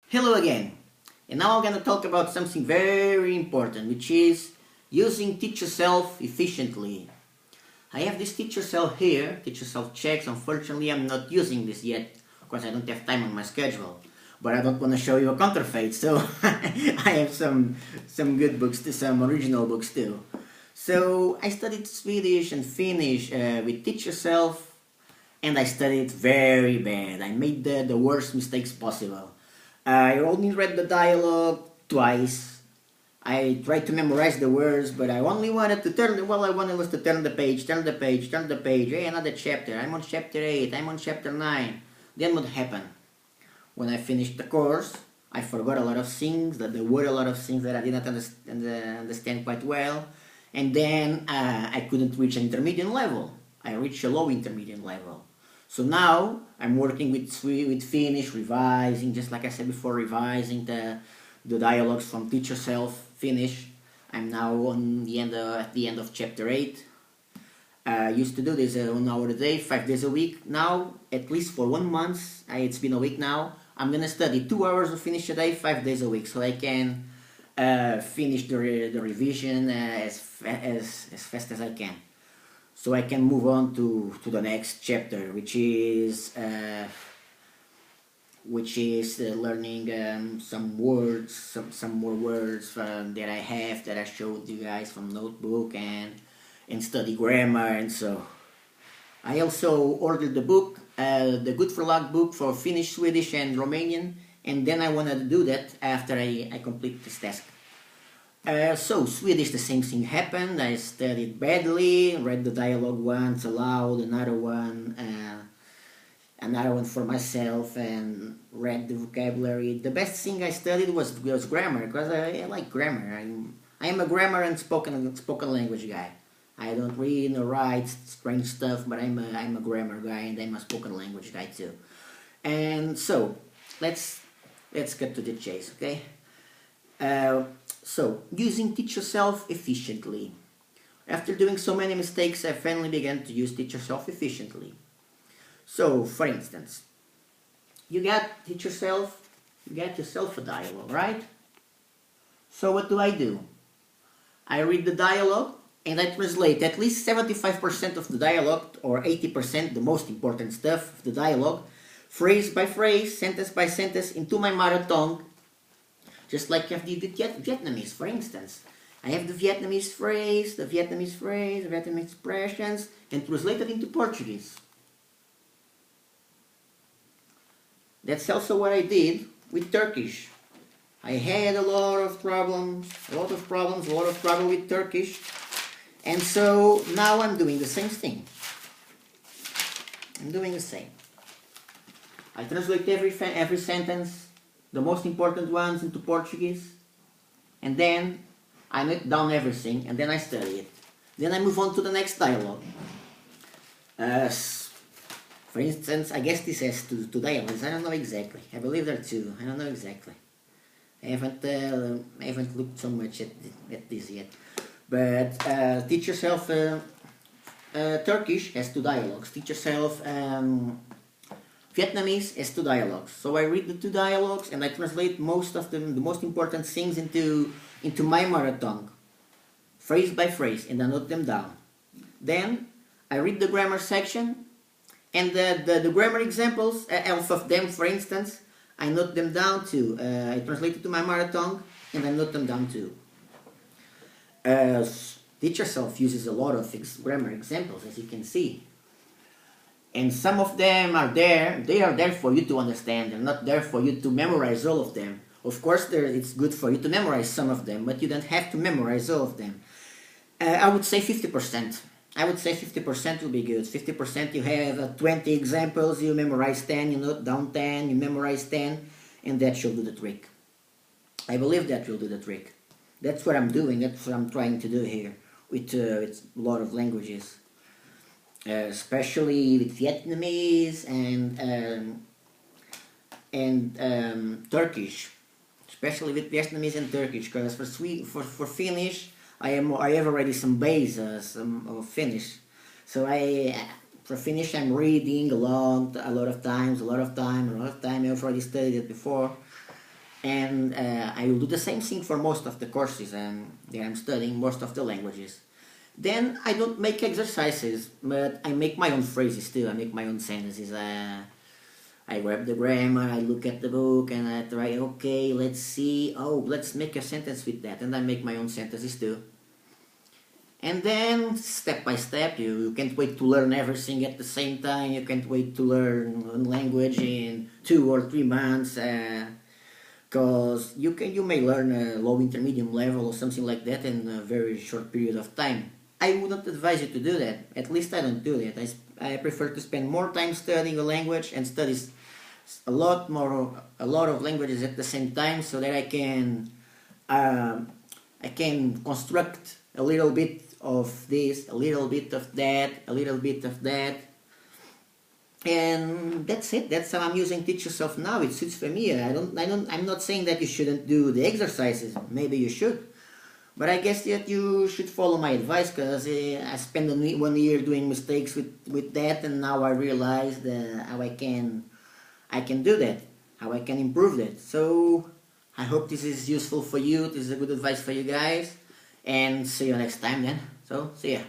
Hello again, and now I'm going to talk about something very important, which is using teach yourself efficiently. I have this teach yourself here, teach yourself checks. Unfortunately, I'm not using this yet because I don't have time on my schedule. But I don't want to show you a counterfeit, so I have some good books, some original books too. So I studied Swedish and Finnish with teach yourself, and I studied very bad. I made the worst mistakes possible. I only read the dialogue twice. I tried to memorize the words, but I only wanted to all I wanted was to turn the page, turn the page, turn the page. Hey, another chapter. I'm on chapter 8, I'm on chapter 9. Then what happened? When I finished the course, I forgot a lot of things, that there were a lot of things that I didn't understand quite well. And then I couldn't reach an intermediate level. I reached a low intermediate level. So now I'm working with Finnish, revising, just like I said before, revising the dialogues from Teach Yourself Finnish. I'm now on at the end of chapter 8. I used to do this 1 hour a day, 5 days a week. Now, at least for 1 month, it's been a week now, I'm gonna study 2 hours of Finnish a day, 5 days a week, so I can finish the revision as fast as I can. So I can move on to the next chapter, which is learning some words, some more words that I have that I showed you guys from notebook, and study grammar. And so I also ordered the book, the Good for Luck book for Finnish, Swedish, and Romanian, and then I wanted to do that after I complete this task. So Swedish, the same thing happened. I studied badly, read the dialogue once aloud, another one for myself, and read the vocabulary. The best thing I studied was grammar, because I like grammar. I am a grammar and spoken language guy. I don't read or write strange stuff, but I'm a grammar guy, and I'm a spoken language guy too. And so let's get to the chase, okay? So, using Teach Yourself efficiently. After doing so many mistakes, I finally began to use Teach Yourself efficiently. So, for instance, you got yourself a dialogue, right? So what do? I read the dialogue and I translate at least 75% of the dialogue, or 80%, the most important stuff of the dialogue, phrase by phrase, sentence by sentence, into my mother tongue. Just like you have the Vietnamese, for instance. I have the Vietnamese phrase, the Vietnamese expressions, and translated into Portuguese. That's also what I did with Turkish. I had a lot of trouble with Turkish, and so now I'm doing the same thing. I'm doing the same. I translate every sentence, the most important ones, into Portuguese, and then I note down everything, and then I study it. Then I move on to the next dialogue. For instance, I guess this has two dialogues. I don't know exactly. I believe there are two. I don't know exactly. I haven't looked so much at this yet. But Teach Yourself Turkish has two dialogues. Teach Yourself Vietnamese has two dialogues. So I read the two dialogues and I translate most of them, the most important things, into my mother tongue, phrase by phrase, and I note them down. Then I read the grammar section, and the grammar examples, half of them, for instance, I note them down too. I translate it to my mother tongue, and I note them down too. Teach Yourself uses a lot of grammar examples, as you can see. And some of them are there, they are there for you to understand. They're not there for you to memorize all of them. Of course, it's good for you to memorize some of them, but you don't have to memorize all of them. I would say 50%. I would say 50% will be good. 50%, you have 20 examples, you memorize 10, you note down 10, you memorize 10, and that should do the trick. I believe that will do the trick. That's what I'm doing, that's what I'm trying to do here with a lot of languages. Especially with Vietnamese and Turkish. Especially with Vietnamese and Turkish, because for Finnish, I have already some base of Finnish. So for Finnish I'm reading a lot of time. I've already studied it before. and I will do the same thing for most of the courses that I'm studying, most of the languages. Then I don't make exercises, but I make my own phrases too. I make my own sentences. I grab the grammar, I look at the book, and I try, okay, let's see, oh, let's make a sentence with that, and I make my own sentences too. And then, step by step, you can't wait to learn everything at the same time. You can't wait to learn a language in 2 or 3 months, because you may learn a low intermediate level or something like that in a very short period of time. I wouldn't advise you to do that. At least I don't do that. I prefer to spend more time studying a language and study a lot of languages at the same time, so that I can construct a little bit of this, a little bit of that, a little bit of that, and that's it. That's how I'm using Teach Yourself now. It suits for me. I'm not saying that you shouldn't do the exercises. Maybe you should, but I guess that you should follow my advice, because I spent 1 year doing mistakes with that, and now I realized how I can do that, how I can improve that. So I hope this is useful for you. This is a good advice for you guys, and see you next time then. So see ya.